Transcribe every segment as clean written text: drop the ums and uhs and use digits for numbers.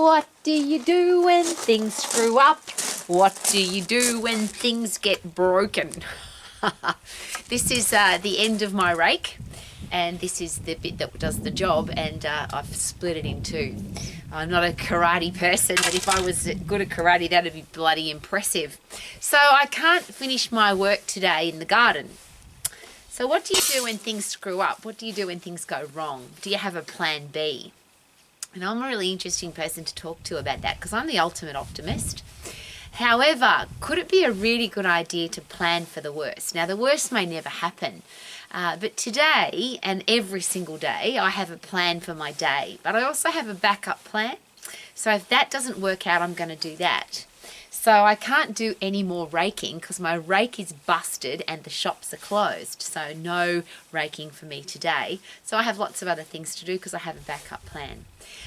What do you do when things screw up? What do you do when things get broken? This is the end of my rake, and this is the bit that does the job, and I've split it in two. I'm not a karate person, but if I was good at karate, that'd be bloody impressive. So I can't finish my work today in the garden. So what do you do when things screw up? What do you do when things go wrong? Do you have a plan B? And I'm a really interesting person to talk to about that because I'm the ultimate optimist. However, could it be a really good idea to plan for the worst? Now, the worst may never happen, but today and every single day, I have a plan for my day, but I also have a backup plan. So if that doesn't work out, I'm going to do that. So I can't do any more raking because my rake is busted and the shops are closed. So no raking for me today. So I have lots of other things to do because I have a backup plan.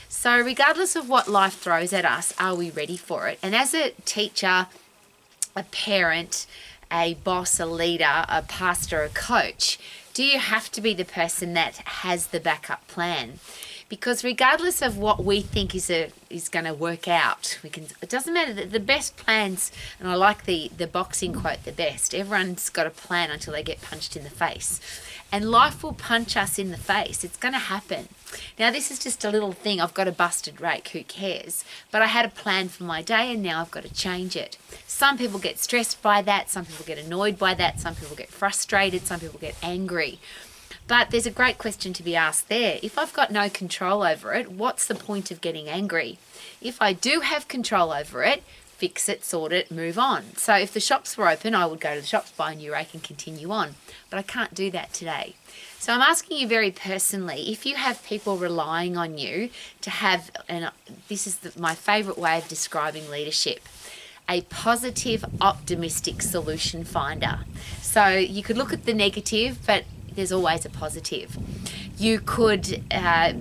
So regardless of what life throws at us, are we ready for it? And as a teacher, a parent, a boss, a leader, a pastor, a coach, do you have to be the person that has the backup plan? Because regardless of what we think is going to work out, it doesn't matter. The best plans, and I like the boxing quote the best, everyone's got a plan until they get punched in the face. And life will punch us in the face. It's going to happen. Now, this is just a little thing. I've got a busted rake. Who cares? But I had a plan for my day, and now I've got to change it. Some people get stressed by that. Some people get annoyed by that. Some people get frustrated. Some people get angry. But there's a great question to be asked there. If I've got no control over it, what's the point of getting angry? If I do have control over it, fix it, sort it, move on. So if the shops were open, I would go to the shops, buy a new rake and continue on. But I can't do that today. So I'm asking you very personally, if you have people relying on you to have, and this is my favourite way of describing leadership, a positive, optimistic solution finder. So you could look at the negative, but there's always a positive. You could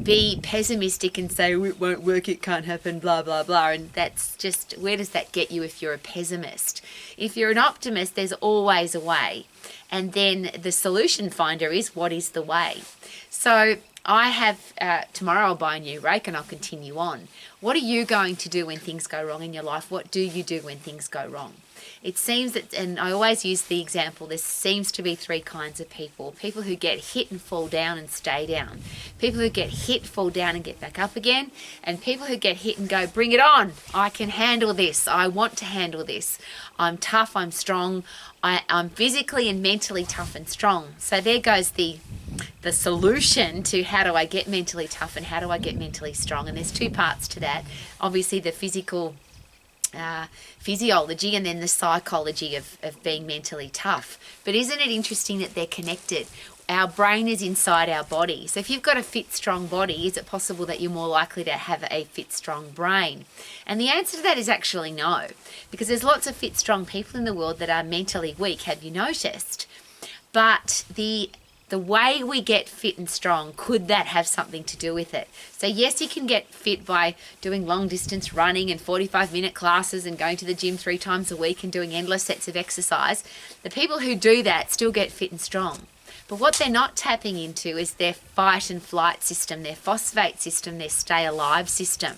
be pessimistic and say, it won't work, it can't happen, blah, blah, blah. And that's just, where does that get you if you're a pessimist? If you're an optimist, there's always a way. And then the solution finder is, what is the way? So I have, tomorrow I'll buy a new rake and I'll continue on. What are you going to do when things go wrong in your life? What do you do when things go wrong? It seems that, and I always use the example, there seems to be three kinds of people. People who get hit and fall down and stay down. People who get hit, fall down and get back up again. And people who get hit and go, bring it on. I can handle this. I want to handle this. I'm tough. I'm strong. I'm physically and mentally tough and strong. So there goes the solution to how do I get mentally tough and how do I get mentally strong. And there's two parts to that. Obviously the physiology and then the psychology of being mentally tough. But isn't it interesting that they're connected? Our brain is inside our body. So if you've got a fit, strong body, is it possible that you're more likely to have a fit, strong brain? And the answer to that is actually no, because there's lots of fit, strong people in the world that are mentally weak, have you noticed? But the way we get fit and strong, could that have something to do with it? So yes, you can get fit by doing long distance running and 45-minute classes and going to the gym 3 times a week and doing endless sets of exercise. The people who do that still get fit and strong. But what they're not tapping into is their fight and flight system, their phosphate system, their stay alive system.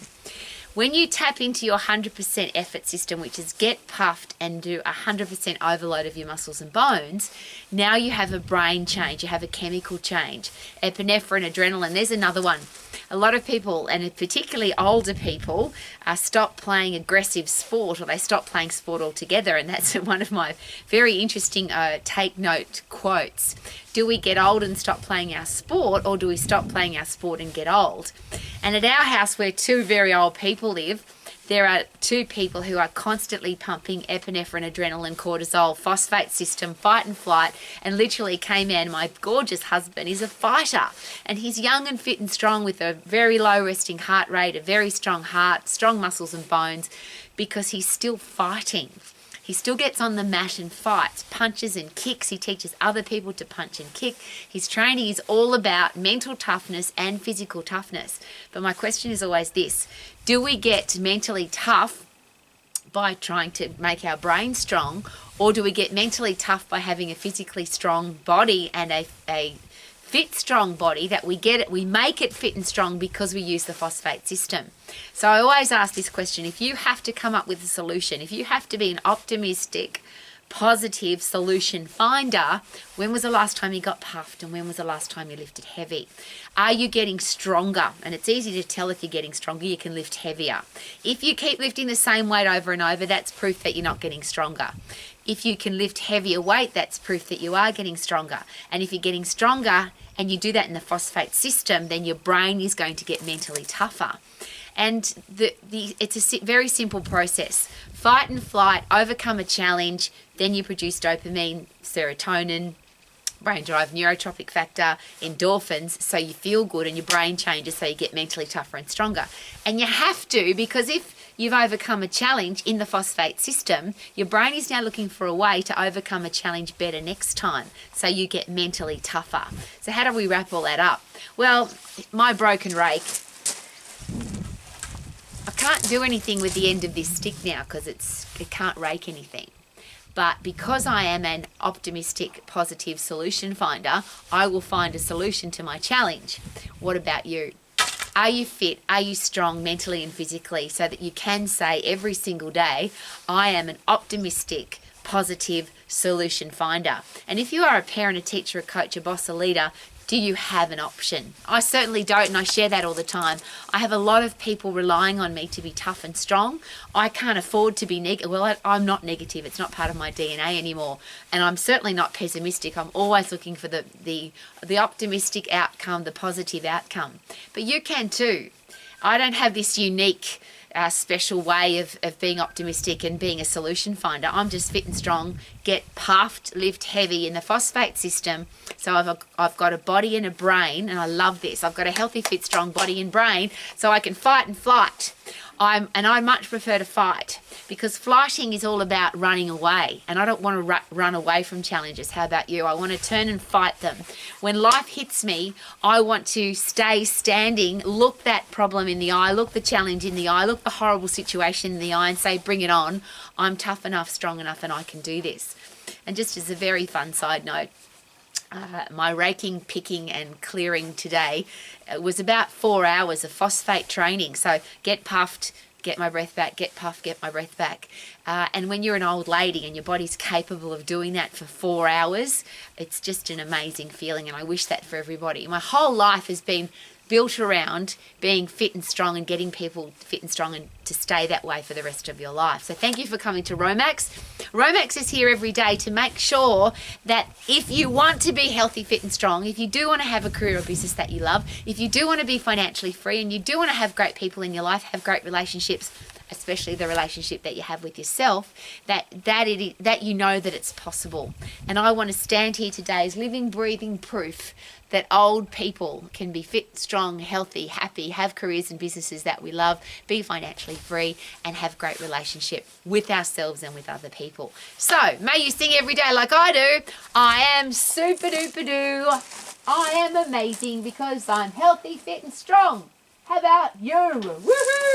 When you tap into your 100% effort system, which is get puffed and do 100% overload of your muscles and bones, now you have a brain change, you have a chemical change. Epinephrine, adrenaline, there's another one. A lot of people, and particularly older people, stop playing aggressive sport, or they stop playing sport altogether, and that's one of my very interesting take note quotes. Do we get old and stop playing our sport, or do we stop playing our sport and get old? And at our house, where 2 very old people live, there are 2 people who are constantly pumping epinephrine, adrenaline, cortisol, phosphate system, fight and flight, and literally K-Man, my gorgeous husband, is a fighter. And he's young and fit and strong with a very low resting heart rate, a very strong heart, strong muscles and bones, because he's still fighting. He still gets on the mat and fights, punches and kicks. He teaches other people to punch and kick. His training is all about mental toughness and physical toughness. But my question is always this: do we get mentally tough by trying to make our brain strong, or do we get mentally tough by having a physically strong body and a fit, strong body that we make it fit and strong because we use the phosphate system. So I always ask this question: if you have to come up with a solution, if you have to be an optimistic, positive solution finder, when was the last time you got puffed and when was the last time you lifted heavy? Are you getting stronger? And it's easy to tell if you're getting stronger. You can lift heavier. If you keep lifting the same weight over and over, that's proof that you're not getting stronger. If you can lift heavier weight, that's proof that you are getting stronger. And if you're getting stronger and you do that in the phosphate system, then your brain is going to get mentally tougher. And it's a very simple process. Fight and flight, overcome a challenge, then you produce dopamine, serotonin, brain drive, neurotropic factor, endorphins, so you feel good and your brain changes so you get mentally tougher and stronger. And you have to, because if you've overcome a challenge in the phosphate system, your brain is now looking for a way to overcome a challenge better next time, so you get mentally tougher. So how do we wrap all that up? Well, my broken rake, I can't do anything with the end of this stick now because it can't rake anything. But because I am an optimistic, positive solution finder, I will find a solution to my challenge. What about you? Are you fit? Are you strong mentally and physically so that you can say every single day, I am an optimistic, positive solution finder? And if you are a parent, a teacher, a coach, a boss, a leader, do you have an option? I certainly don't, and I share that all the time. I have a lot of people relying on me to be tough and strong. I can't afford to be negative. Well, I'm not negative. It's not part of my DNA anymore. And I'm certainly not pessimistic. I'm always looking for the optimistic outcome, the positive outcome. But you can too. I don't have this unique special way of being optimistic and being a solution finder. I'm just fit and strong, get puffed, lift heavy in the phosphate system. So I've got a body and a brain, and I love this. I've got a healthy, fit, strong body and brain, so I can fight and flight. I much prefer to fight, because flighting is all about running away, and I don't want to run away from challenges. How about you? I want to turn and fight them. When life hits me, I want to stay standing, look that problem in the eye, look the challenge in the eye, look the horrible situation in the eye, and say, bring it on. I'm tough enough, strong enough, and I can do this. And just as a very fun side note, my raking, picking and clearing today was about 4 hours of phosphate training. So get puffed, get my breath back, get puffed, get my breath back. And when you're an old lady and your body's capable of doing that for 4 hours, it's just an amazing feeling, and I wish that for everybody. My whole life has been built around being fit and strong and getting people fit and strong and to stay that way for the rest of your life. So thank you for coming to Romax. Romax is here every day to make sure that if you want to be healthy, fit and strong, if you do want to have a career or business that you love, if you do want to be financially free and you do want to have great people in your life, have great relationships, especially the relationship that you have with yourself, that you know that it's possible. And I want to stand here today as living, breathing proof that old people can be fit, strong, healthy, happy, have careers and businesses that we love, be financially free, and have great relationship with ourselves and with other people. So, may you sing every day like I do. I am super duper doo. I am amazing because I'm healthy, fit and strong. How about you? Woohoo!